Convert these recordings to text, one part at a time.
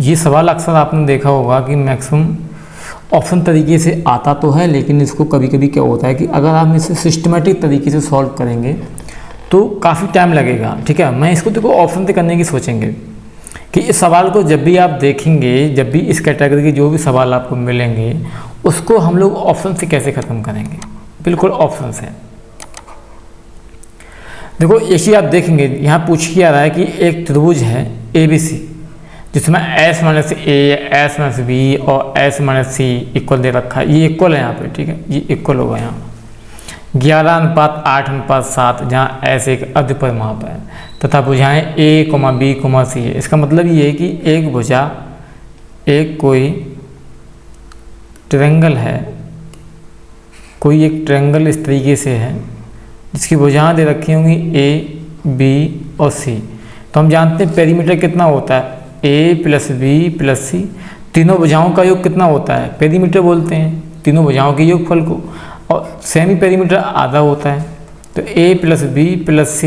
ये सवाल अक्सर आपने देखा होगा कि मैक्सिमम ऑप्शन तरीके से आता तो है, लेकिन इसको कभी कभी क्या होता है कि अगर आप इसे सिस्टमेटिक तरीके से सॉल्व करेंगे तो काफ़ी टाइम लगेगा। ठीक है, मैं इसको देखो ऑप्शन से करने की सोचेंगे कि इस सवाल को जब भी आप देखेंगे, जब भी इस कैटेगरी के जो भी सवाल आपको मिलेंगे उसको हम लोग ऑप्शन से कैसे ख़त्म करेंगे, बिल्कुल ऑप्शन से। देखो एक ही आप देखेंगे, यहाँ पूछ के आ रहा है कि एक त्रिभुज है ABC जिसमें S minus A, S minus B और S माइनस C इक्वल दे रखा है। ये इक्वल है यहाँ पे, ठीक है, ये इक्वल होगा यहाँ 11:8:7, जहाँ S एक अर्धपरिमाप है तथा भुजाएं A, B, C है। इसका मतलब ये है कि एक भुजा, एक कोई ट्रायंगल है, कोई एक ट्रायंगल इस तरीके से है जिसकी भुजाएं दे रखी होंगी A, B और C। तो हम जानते हैं पेरीमीटर कितना होता है, A plus B plus C, तीनों भुजाओं का योग कितना होता है, पेरीमीटर बोलते हैं तीनों भुजाओं के योगफल को, और सेमी पेरीमीटर आधा होता है। तो A plus B plus C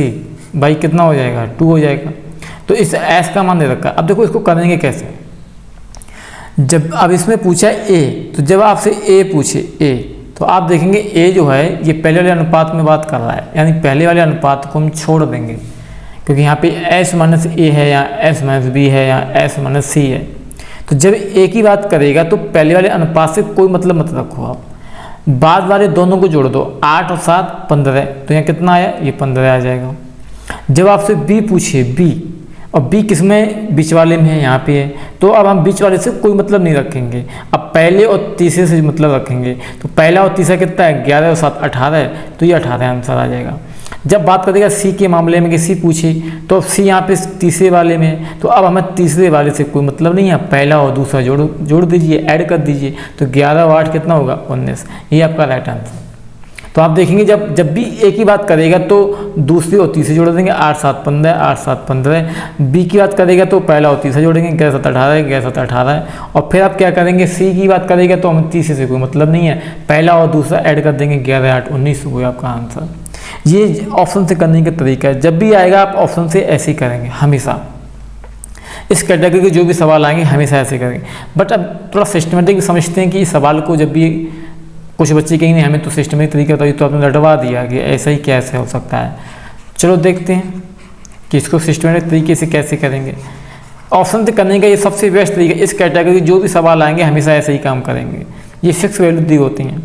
भाई कितना हो जाएगा, 2 हो जाएगा। तो इस S का मान दे रखा है। अब देखो इसको करेंगे कैसे, जब अब इसमें पूछा है A, तो जब आपसे A पूछे A, तो आप देखेंगे A जो है ये पहले वाले अनुपात में बात कर रहा है, यानी पहले वाले अनुपात को हम छोड़ देंगे क्योंकि यहाँ पे S माइनस A है या S माइनस B है या S माइनस C है। तो जब A की बात करेगा तो पहले वाले अनुपात से कोई मतलब मत रखो आप, बाद वाले दोनों को जोड़ दो, 8 और 7 15, तो यहाँ कितना आया, ये 15 आ जाएगा। जब आपसे B पूछे B, और B किसमें, बीच वाले में है, यहाँ पे है, तो अब हम बीच वाले से कोई मतलब नहीं रखेंगे, अब पहले और तीसरे से मतलब रखेंगे। तो पहला और तीसरा कितना है, 11 और 7 18 है, तो ये 18 आंसर आ जाएगा। जब बात करेगा C के मामले में कि C पूछे, तो C यहाँ पे तीसरे वाले में है, तो अब हमें तीसरे वाले से कोई मतलब नहीं है, पहला और दूसरा जोड़ दीजिए, ऐड कर दीजिए, तो 11 और 8 कितना होगा, 19। ये आपका राइट आंसर। तो आप देखेंगे जब भी A की बात करेगा तो दूसरी और तीसरी जोड़ देंगे, 8 7 15, 8 7 15। B की बात करेगा तो पहला और तीसरा जोड़ेंगे, 11 7 18, 11 7 18। और फिर आप क्या करेंगे, C की बात करेगा तो हमें तीसरे से कोई मतलब नहीं है, पहला और दूसरा ऐड कर देंगे, 11 8 19 हुआ आपका आंसर। ये ऑप्शन से करने का तरीका है। जब भी आएगा आप ऑप्शन से ऐसे ही करेंगे, हमेशा इस कैटेगरी के जो भी सवाल आएंगे हमेशा ऐसे करेंगे। बट अब थोड़ा सिस्टमेटिक समझते हैं कि इस सवाल को जब भी कुछ बच्चे कहेंगे नहीं हमें तो सिस्टमेटिक तरीका तो ये तो आपने रटवा दिया कि ऐसा ही कैसे हो सकता है। चलो देखते हैं कि इसको सिस्टमेटिक तरीके से कैसे करेंगे। ऑप्शन से करने का ये सबसे बेस्ट तरीका, इस कैटेगरी जो भी सवाल आएंगे हमेशा ऐसे ही काम करेंगे, ये फिक्स वैल्यू दी होती हैं।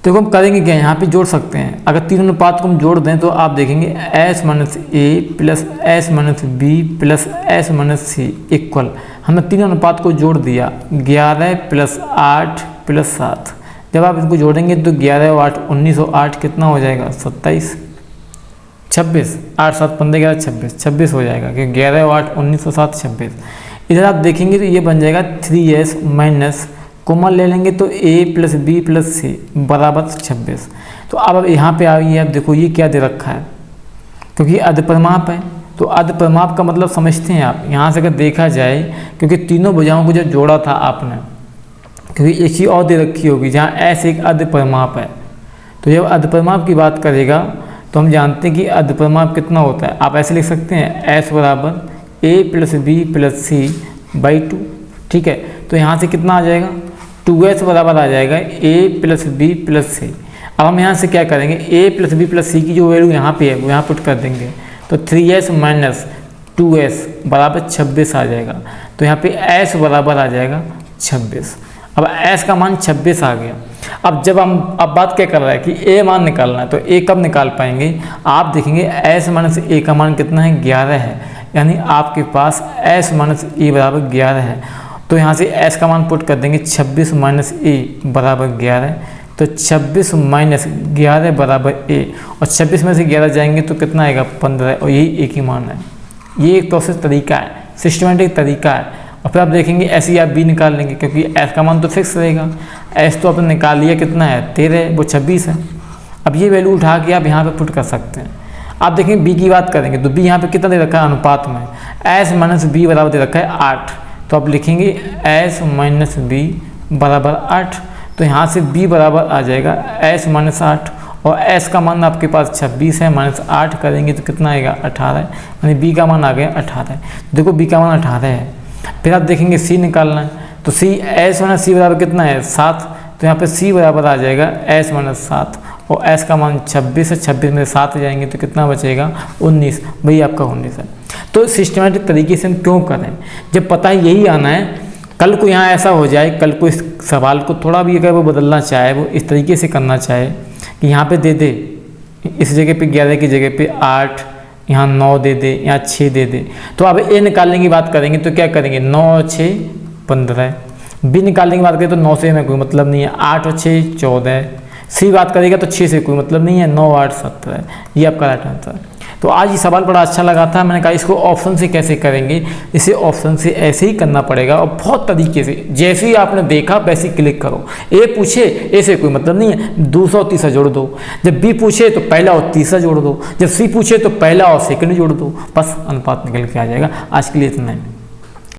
तो हम करेंगे क्या, यहाँ पे जोड़ सकते हैं। अगर तीनों अनुपात को हम जोड़ दें तो आप देखेंगे S minus A plus S minus B plus S minus C equal, हमने तीनों अनुपात को जोड़ दिया, 11 प्लस 8 प्लस 7। जब आप इसको जोड़ेंगे तो 11 और 8 19 और 8 कितना हो जाएगा, 27 26, 8 7 15 11 26 हो जाएगा, क्योंकि 11 और 8 19 और 7 26। इधर आप देखेंगे तो ये बन जाएगा 3S माइनस कॉमन ले लेंगे तो A plus B plus C बराबर 26। तो अब यहाँ पे आइए, आप देखो ये क्या दे रखा है, क्योंकि अर्धपरिमाप है, तो अर्धपरिमाप का मतलब समझते हैं आप। यहाँ से अगर देखा जाए, क्योंकि तीनों भुजाओं को जब जोड़ा था आपने, क्योंकि एक ही और दे रखी होगी जहाँ S एक अर्धपरिमाप है, तो जब अर्धपरिमाप की बात करेगा तो हम जानते हैं कि अर्धपरिमाप कितना होता है। आप ऐसे लिख सकते हैं S बराबर A plus B plus C by 2। ठीक है, तो यहाँ से कितना आ जाएगा, 2S बराबर आ जाएगा A plus B plus C। अब हम यहाँ से क्या करेंगे, A plus B plus C की जो वैल्यू यहाँ पे है वो यहाँ पुट कर देंगे, तो 3S माइनस 2S बराबर 26 आ जाएगा। तो यहाँ पे S बराबर आ जाएगा 26। अब S का मान 26 आ गया। अब जब हम बात क्या कर रहा है कि A मान निकालना है, तो A कब निकाल पाएंगे, आप देखेंगे S माइनस A का मान कितना है, 11 है, यानी आपके पास S माइनस A बराबर 11 है। तो यहाँ से S का मान पुट कर देंगे, 26 माइनस A बराबर 11, तो 26 माइनस 11 बराबर A, और 26 में से 11 जाएंगे तो कितना आएगा, 15, और यही एक ही मान है। ये एक प्रोसेस तरीका है, सिस्टमेटिक तरीका है। और फिर आप देखेंगे S या B निकाल लेंगे, क्योंकि S का मान तो फिक्स रहेगा। S तो आपने निकाल लिया, कितना है 13, वो 26 है। अब ये वैल्यू उठा के आप यहाँ पे पुट कर सकते हैं। आप देखेंगे B की बात करेंगे तो B यहाँ पे कितना दे रखा है अनुपात में, S माइनस B बराबर दे रखा है 8, तो आप लिखेंगे S माइनस B बराबर 8। तो यहाँ से B बराबर आ जाएगा S माइनस 8, और S का मान आपके पास 26 है, माइनस 8 करेंगे तो कितना आएगा 18, यानी B का मान आ गया 18। देखो B का मान 18 है, फिर आप देखेंगे सी निकालना है, तो सी एस माइनस सी बराबर कितना है 7, तो यहाँ पे सी बराबर आ जाएगा एस माइनस 7 और एस का मान 26 है, 26 में 7 जाएंगे तो कितना बचेगा 19, वही आपका 19 है। तो सिस्टमेटिक तरीके से हम क्यों करें, जब पता है यही आना है, कल को यहाँ ऐसा हो जाए, कल को इस सवाल को थोड़ा भी अगर वो बदलना चाहे, वो इस तरीके से करना चाहे कि यहाँ पे दे दे इस जगह पे 11 की जगह पे 8, यहाँ 9 दे दे, यहाँ 6 दे दे, तो अब ए निकालने की बात करेंगे तो क्या करेंगे 9 और 6 15, बी निकालने की बात करें तो 9 से हमें कोई मतलब नहीं है, 8 और 6 14, सी बात करेगा तो 6 से कोई मतलब नहीं है, 9 8 17, ये आपका राइट आंसर है। तो आज ये सवाल बड़ा अच्छा लगा था, मैंने कहा इसको ऑप्शन से कैसे करेंगे, इसे ऑप्शन से ऐसे ही करना पड़ेगा और बहुत तरीके से, जैसे ही आपने देखा वैसे ही क्लिक करो। ए पूछे ए से कोई मतलब नहीं है, दूसरा और तीसरा जोड़ दो, जब बी पूछे तो पहला और तीसरा जोड़ दो, जब सी पूछे तो पहला और सेकंड जोड़ दो, बस अनुपात निकल के आ जाएगा। आज के लिए इतना है।